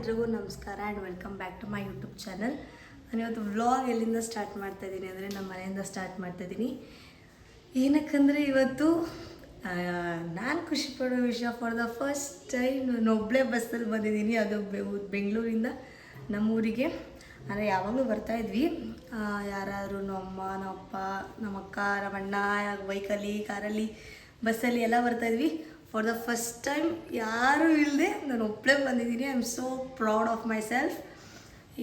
ಎಲ್ರಿಗೂ ನಮಸ್ಕಾರ and welcome back to my YouTube channel. ನಾನು ಇವತ್ತು ವ್ಲಾಗ್ ಎಲ್ಲಿಂದ ಸ್ಟಾರ್ಟ್ ಮಾಡ್ತಾಯಿದ್ದೀನಿ ಅಂದರೆ ನಮ್ಮ ಮನೆಯಿಂದ ಸ್ಟಾರ್ಟ್ ಮಾಡ್ತಾಯಿದ್ದೀನಿ. ಏನಕ್ಕಂದರೆ ಇವತ್ತು ನಾನು ಖುಷಿ ಪಡೋ ವಿಷಯ, ಫಾರ್ ದ ಫಸ್ಟ್ ಟೈಮ್ ನಾನು ಒಬ್ಬಳೇ ಬಸ್ಸಲ್ಲಿ ಬಂದಿದ್ದೀನಿ. ಅದು ಬೆಂಗಳೂರಿಂದ ನಮ್ಮೂರಿಗೆ. ಅಂದರೆ ಯಾವಾಗಲೂ ಬರ್ತಾಯಿದ್ವಿ, ಯಾರಾದರೂ ನಮ್ಮಮ್ಮ, ನಮ್ಮಪ್ಪ, ನಮ್ಮಕ್ಕ, ನಮ್ಮಣ್ಣ ಬೈಕಲ್ಲಿ, ಕಾರಲ್ಲಿ, ಬಸ್ಸಲ್ಲಿ ಎಲ್ಲ ಬರ್ತಾಯಿದ್ವಿ. ಫಾರ್ ದ ಫಸ್ಟ್ ಟೈಮ್ ಯಾರೂ ಇಲ್ಲದೆ ನಾನು ಒಬ್ಬಳೇ ಬಂದಿದ್ದೀನಿ. I am so proud of myself.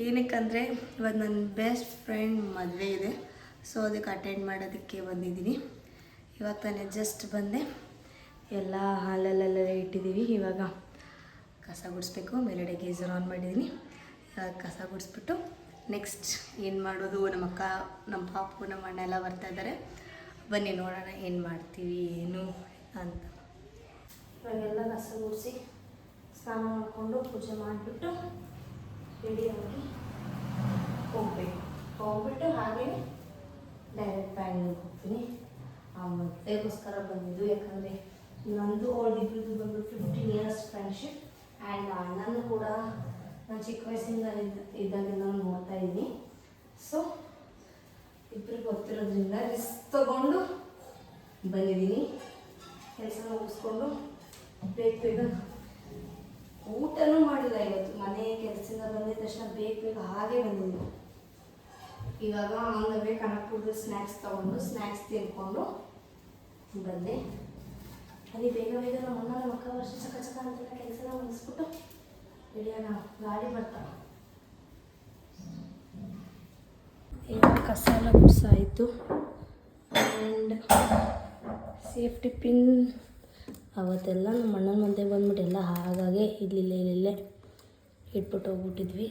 ಏನಕ್ಕಂದರೆ ಇವತ್ತು ನನ್ನ ಬೆಸ್ಟ್ ಫ್ರೆಂಡ್ ಮದುವೆ ಇದೆ, ಸೊ ಅದಕ್ಕೆ ಅಟೆಂಡ್ ಮಾಡೋದಕ್ಕೆ ಬಂದಿದ್ದೀನಿ. ಇವಾಗ ತಾನೇ ಜಸ್ಟ್ ಬಂದೆ, ಎಲ್ಲ ಹಾಲಲ್ಲೆಲ್ಲ ಇಟ್ಟಿದ್ದೀವಿ. ಇವಾಗ ಕಸ ಗುಡಿಸ್ಬೇಕು. ಮೇಲ್ಗಡೆ ಗೀಸರ್ ಆನ್ ಮಾಡಿದ್ದೀನಿ. ಇವಾಗ ಕಸ ಗುಡಿಸ್ಬಿಟ್ಟು ನೆಕ್ಸ್ಟ್ ಏನು ಮಾಡೋದು, ನಮ್ಮ ಅಕ್ಕ, ನಮ್ಮ ಪಾಪು, ನಮ್ಮ ಅಣ್ಣ ಎಲ್ಲ ಬರ್ತಾಯಿದ್ದಾರೆ. ಬನ್ನಿ ನೋಡೋಣ ಏನು ಮಾಡ್ತೀವಿ ಏನು ಅಂತ. ಇವಾಗೆಲ್ಲ ಕಸ ಗುಡಿಸಿ ಸ್ನಾನ ಮಾಡಿಕೊಂಡು ಪೂಜೆ ಮಾಡಿಬಿಟ್ಟು ರೆಡಿಯಾಗಿ ಹೋಗ್ಬಿಟ್ಟು ಹಾಗೆ ಡೈರೆಕ್ಟ್ ಬ್ಯಾಂಗ್ಳೂರಿಗೆ ಹೋಗ್ತೀನಿ. ಆ ಮದುವೆಗೋಸ್ಕರ ಬಂದಿದ್ದು, ಯಾಕಂದರೆ ನಂದು ಅವಳಿದ್ದು ಬಂದು 15 years ಫ್ರೆಂಡ್ಶಿಪ್. ಆ್ಯಂಡ್ ಅಣ್ಣನೂ ಕೂಡ ನಾನು ಚಿಕ್ಕ ವಯಸ್ಸಿಂದ ಇದ್ದಾಗೆಲ್ಲ ನೋಡ್ತಾ ಇದ್ದೀನಿ. ಸೊ ಇಬ್ಬರಿಗೆ ಗೊತ್ತಿರೋದ್ರಿಂದ ರಿಸ್ಕ್ ತೊಗೊಂಡು ಬಂದಿದ್ದೀನಿ. ಕೆಲಸ ಮುಗಿಸ್ಕೊಂಡು ಬೇಗ ಊಟನೂ ಮಾಡಿಲ್ಲ ಇವತ್ತು. ಮನೆ ಕೆಲಸದಿಂದ ಬಂದಿದ ತಕ್ಷಣ ಬೇಗ ಹಾಗೆ ಬಂದಿದ್ದೀನಿ. ಇವಾಗ ಆನ್ ದ ವೇ ಕನಕಪುರದ ಸ್ನ್ಯಾಕ್ಸ್ ತೊಗೊಂಡು ಸ್ನ್ಯಾಕ್ಸ್ ತಿನ್ಕೊಂಡು ಬಂದೆ. ಅಲ್ಲಿ ಬೇಗ ನಮ್ಮ ಅಣ್ಣ, ನಮ್ಮ ಅಕ್ಕ ವರ್ಷ ಚಕ ಅಂತೆಲ್ಲ ಕೆಲಸ ಮುಗಿಸ್ಬಿಟ್ಟು ರೆಡಿಯಾಗ ಗಾಡಿ ಬರ್ತಾವೆ. ಇವಾಗ ಕಸ ಎಲ್ಲ ಗುಡ್ಸಾಯಿತು. ಆ್ಯಂಡ್ ಸೇಫ್ಟಿ ಪಿನ್ ಅವತ್ತೆಲ್ಲ ನಮ್ಮ ಅಣ್ಣನ ಮನೆಗೆ ಬಂದ್ಬಿಟ್ಟು ಎಲ್ಲ ಹಾಗಾಗಿ ಇಲ್ಲೇ ಇಟ್ಬಿಟ್ಟು ಹೋಗ್ಬಿಟ್ಟಿದ್ವಿ.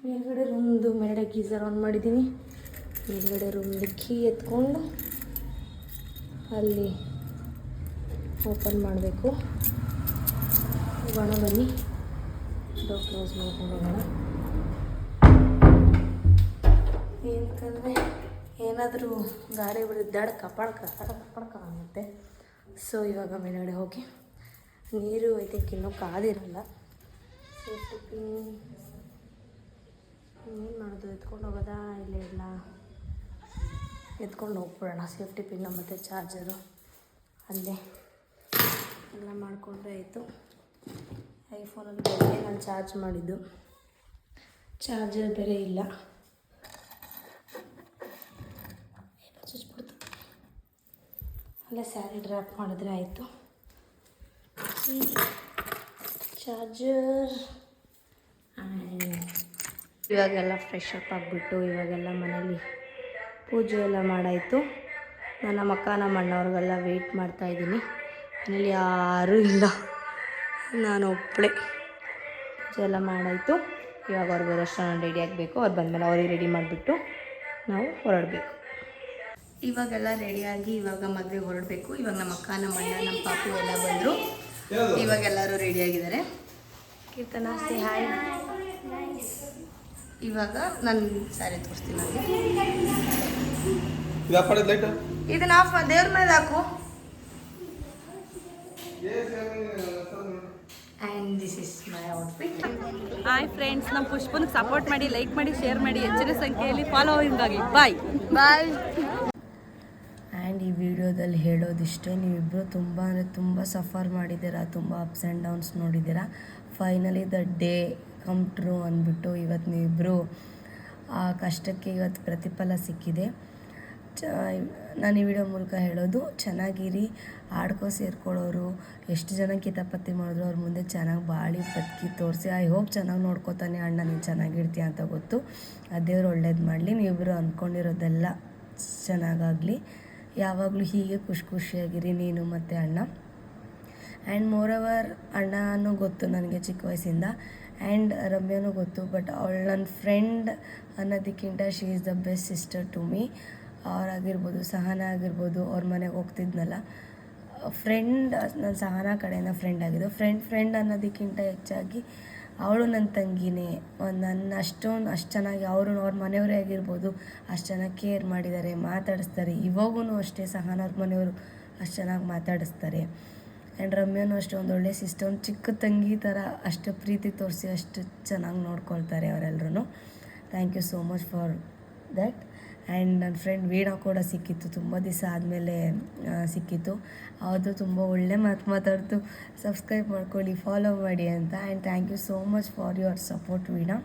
ಮೇಲ್ಗಡೆ ರೂಮ್ದು ಮೇಲ್ಗಡೆ ಗೀಸರ್ ಆನ್ ಮಾಡಿದ್ದೀನಿ. ಮೇಲ್ಗಡೆ ರೂಮ್ದು ಕೀ ಎತ್ಕೊಂಡು ಅಲ್ಲಿ ಓಪನ್ ಮಾಡಬೇಕು. ಹೋಗೋಣ ಬನ್ನಿ, ಡೋರ್ ಕ್ಲೋಸ್ ಮಾಡ್ಕೊಂಡು ಹೋಗೋಣ. ಏನಕ್ಕಂದರೆ ಏನಾದರೂ ಗಾಡಿ ಬಿಡಿದ್ದಾಡ ಕಪಾಳಕ ಅನ್ನುತ್ತೆ. ಸೊ ಇವಾಗ ಮೇಲ್ಗಡೆ ಹೋಗಿ ನೀರು ಇದಕ್ಕೆ ಇನ್ನೂ ಕಾದಿರಲ್ಲ. ಸೇಫ್ಟಿ ಪಿನ್ ಏನು ಮಾಡೋದು, ಎತ್ಕೊಂಡು ಹೋಗೋದಾ ಇಲ್ಲ ಇಲ್ಲ ಎತ್ಕೊಂಡು ಹೋಗ್ಬಿಡೋಣ. ಸೇಫ್ಟಿ ಪಿನ್ನು ಮತ್ತು ಚಾರ್ಜರು ಅಲ್ಲೇ ಎಲ್ಲ ಮಾಡಿಕೊಂಡ್ರೆ ಆಯಿತು. ಐಫೋನಲ್ಲಿ ಬೇರೆ ನಾನು ಚಾರ್ಜ್ ಮಾಡಿದ್ದು, ಚಾರ್ಜರ್ ಬೇರೆ ಇಲ್ಲ. ಚುಚ್ಬಿಡ್ತು, ಅಲ್ಲೇ ಸ್ಯಾರಿ ಡ್ರಾಪ್ ಮಾಡಿದ್ರೆ ಆಯಿತು. ಚಾರ್ಜರ್. ಇವಾಗೆಲ್ಲ ಫ್ರೆಶ್ ಅಪ್ ಆಗಿಬಿಟ್ಟು ಇವಾಗೆಲ್ಲ ಮನೇಲಿ ಪೂಜೆ ಎಲ್ಲ ಮಾಡಾಯಿತು. ನಾನು ನಮ್ಮ ಅಕ್ಕ, ನಮ್ಮ ಅಣ್ಣವ್ರಿಗೆಲ್ಲ ವೆಯ್ಟ್ ಮಾಡ್ತಾಯಿದ್ದೀನಿ. ಮನೇಲಿ ಯಾರೂ ಇಲ್ಲ, ನಾನು ಒಬ್ಬಳೇ. ಪೂಜೆ ಎಲ್ಲ ಮಾಡಾಯಿತು. ಇವಾಗ ಅವ್ರು ಬರೋಷ್ಟು ನಾನು ರೆಡಿ ಆಗಬೇಕು. ಅವ್ರು ಬಂದಮೇಲೆ ಅವ್ರಿಗೆ ರೆಡಿ ಮಾಡಿಬಿಟ್ಟು ನಾವು ಹೊರಡಬೇಕು. ಇವಾಗೆಲ್ಲ ರೆಡಿಯಾಗಿ ಇವಾಗ ಮದುವೆಗೆ ಹೊರಡಬೇಕು. ಇವಾಗ ನಮ್ಮ ಅಕ್ಕ, ನಮ್ಮ ಅಣ್ಣ, ನಮ್ಮ ಪಾಪು ಎಲ್ಲ ಬಂದರು. ಇವಾಗ ಎಲ್ಲರೂ ರೆಡಿಯಾಗಿದ್ದಾರೆ. ಕೀರ್ತನ ಸೇ ಹಾಯ್. ಇವಾಗ ನಾನು ಸ್ಯಾರಿ ತೋರಿಸ್ತೀನಿ. ಇದನ್ನ ಆಫ್ ದೇವ್ರ ಮೇಲೆ ಹಾಕು. And this is my outfit. Hi friends, ನಮ್ಮ ಪುಷ್ಪನಿಗೆ ಸಪೋರ್ಟ್ ಮಾಡಿ, ಲೈಕ್ ಮಾಡಿ, ಶೇರ್ ಮಾಡಿ, ಹೆಚ್ಚಿನ ಸಂಖ್ಯೆಯಲ್ಲಿ ಫಾಲೋವಿಂಗ್ ಆಗಿ. ಬಾಯ್. ಆ್ಯಂಡ್ ಈ ವಿಡಿಯೋದಲ್ಲಿ ಹೇಳೋದಿಷ್ಟೇ, ನೀವಿಬ್ಬರು ತುಂಬ ಅಂದರೆ ತುಂಬ ಸಫರ್ ಮಾಡಿದ್ದೀರಾ, ತುಂಬ ಅಪ್ಸ್ ಆ್ಯಂಡ್ ಡೌನ್ಸ್ ನೋಡಿದ್ದೀರಾ. Finally the day come true ಅಂದ್ಬಿಟ್ಟು ಇವತ್ತು ನೀವಿಬ್ಬರು ಆ ಕಷ್ಟಕ್ಕೆ ಇವತ್ತು ಪ್ರತಿಫಲ ಸಿಕ್ಕಿದೆ. ನಾನು ಈ ವಿಡಿಯೋ ಮೂಲಕ ಹೇಳೋದು, ಚೆನ್ನಾಗಿರಿ. ಆಡ್ಕೋ ಸೇರ್ಕೊಳ್ಳೋರು ಎಷ್ಟು ಜನ ಕಿತಾಪತಿ ಮಾಡಿದ್ರು ಅವ್ರ ಮುಂದೆ ಚೆನ್ನಾಗಿ ಬಾಳಿ ಬದುಕಿ ತೋರಿಸಿ. ಐ ಹೋಪ್ ಚೆನ್ನಾಗಿ ನೋಡ್ಕೋತಾನೆ ಅಣ್ಣ, ನೀನು ಚೆನ್ನಾಗಿರ್ತೀಯ ಅಂತ ಗೊತ್ತು. ದೇವ್ರು ಒಳ್ಳೇದು ಮಾಡಲಿ. ನೀವಿಬ್ಬರು ಅಂದ್ಕೊಂಡಿರೋದೆಲ್ಲ ಚೆನ್ನಾಗಾಗಲಿ. ಯಾವಾಗಲೂ ಹೀಗೆ ಖುಷಿಯಾಗಿರಿ ನೀನು ಮತ್ತು ಅಣ್ಣ. ಆ್ಯಂಡ್ ಮೋರವರ್ ಅಣ್ಣನೂ ಗೊತ್ತು ನನಗೆ ಚಿಕ್ಕ ವಯಸ್ಸಿಂದ, ಆ್ಯಂಡ್ ರಮ್ಯನೂ ಗೊತ್ತು. ಬಟ್ ಅವಳು ನನ್ನ ಫ್ರೆಂಡ್ ಅನ್ನೋದಕ್ಕಿಂತ she is the best sister to me. ಅವರಾಗಿರ್ಬೋದು, ಸಹನ ಆಗಿರ್ಬೋದು, ಅವ್ರ ಮನೆಗೆ ಹೋಗ್ತಿದ್ನಲ್ಲ, ಫ್ರೆಂಡ್, ನನ್ನ ಸಹನ ಕಡೆಯಿಂದ ಫ್ರೆಂಡ್ ಆಗಿದ್ದು. ಫ್ರೆಂಡ್ ಅನ್ನೋದಕ್ಕಿಂತ ಹೆಚ್ಚಾಗಿ ಅವಳು ನನ್ನ ತಂಗಿನೇ. ನನ್ನ ಅಷ್ಟು ಚೆನ್ನಾಗಿ ಅವ್ರ ಮನೆಯವರೇ ಆಗಿರ್ಬೋದು ಅಷ್ಟು ಚೆನ್ನಾಗಿ ಕೇರ್ ಮಾಡಿದ್ದಾರೆ, ಮಾತಾಡಿಸ್ತಾರೆ. ಇವಾಗೂ ಅಷ್ಟೇ ಸಹನ ಅವ್ರ ಮನೆಯವರು ಅಷ್ಟು ಚೆನ್ನಾಗಿ ಮಾತಾಡಿಸ್ತಾರೆ. ಆ್ಯಂಡ್ ರಮ್ಯನೂ ಅಷ್ಟೇ ಒಂದು ಒಳ್ಳೆ ಸಿಸ್ಟರ್, ಒಂದು ಚಿಕ್ಕ ತಂಗಿ ಥರ ಅಷ್ಟು ಪ್ರೀತಿ ತೋರಿಸಿ ಅಷ್ಟು ಚೆನ್ನಾಗಿ ನೋಡ್ಕೊಳ್ತಾರೆ ಅವರೆಲ್ಲರೂ. Thank you so much for that. And ನನ್ನ ಫ್ರೆಂಡ್ ವೀಣಾ ಕೂಡ ಸಿಕ್ಕಿತ್ತು, ತುಂಬ ದಿವಸ ಆದಮೇಲೆ ಸಿಕ್ಕಿತ್ತು. ಅದು ತುಂಬ ಒಳ್ಳೆ ಮಾತಾಡ್ತು, ಸಬ್ಸ್ಕ್ರೈಬ್ ಮಾಡ್ಕೊಳ್ಳಿ, ಫಾಲೋ ಮಾಡಿ ಅಂತ. And thank you so much for your support Veena.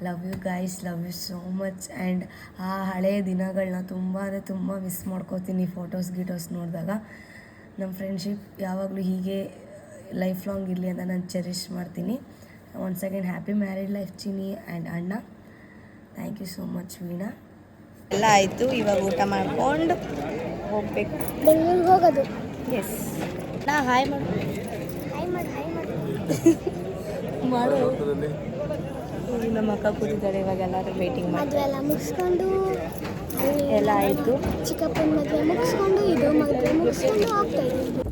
Love you guys, love you so much. And ಆ ಹಳೆಯ ದಿನಗಳನ್ನ ತುಂಬ ಮಿಸ್ ಮಾಡ್ಕೋತೀನಿ ಫೋಟೋಸ್ ನೋಡಿದಾಗ. ನಮ್ಮ ಫ್ರೆಂಡ್ಶಿಪ್ ಯಾವಾಗಲೂ ಹೀಗೆ ಲೈಫ್ ಲಾಂಗ್ ಇರಲಿ ಅಂತ ನಾನು ಚೆರಿಷ್ ಮಾಡ್ತೀನಿ. Once again happy married life Chini and ಅಣ್ಣ. Thank you so much Veena. ಎಲ್ಲ ಆಯಿತು, ಇವಾಗ ಊಟ ಮಾಡ್ಕೊಂಡು ಹೋಗ್ಬೇಕು, ಬೆಂಗಳೂರಿಗೆ ಹೋಗೋದು. ಎಸ್ ನಾ ಹಾಯ್ ಮಾಡು ಮಾಡು. ನಮ್ಮ ಅಕ್ಕ ಕೂತಿದ್ದಾಳೆ, ಇವಾಗ ಎಲ್ಲರೂ ವೇಟಿಂಗ್ ಮಾಡಿ ಮದುವೆ ಎಲ್ಲ ಮುಗಿಸ್ಕೊಂಡು ಎಲ್ಲ ಆಯಿತು. ಚಿಕ್ಕಪ್ಪನ ಮದುವೆ ಮುಗಿಸ್ಕೊಂಡು ಇದು ಮದುವೆ ಮುಗಿಸ್ಕೊಂಡು ಹೋಗ್ತಾ ಇದ್ದೀವಿ.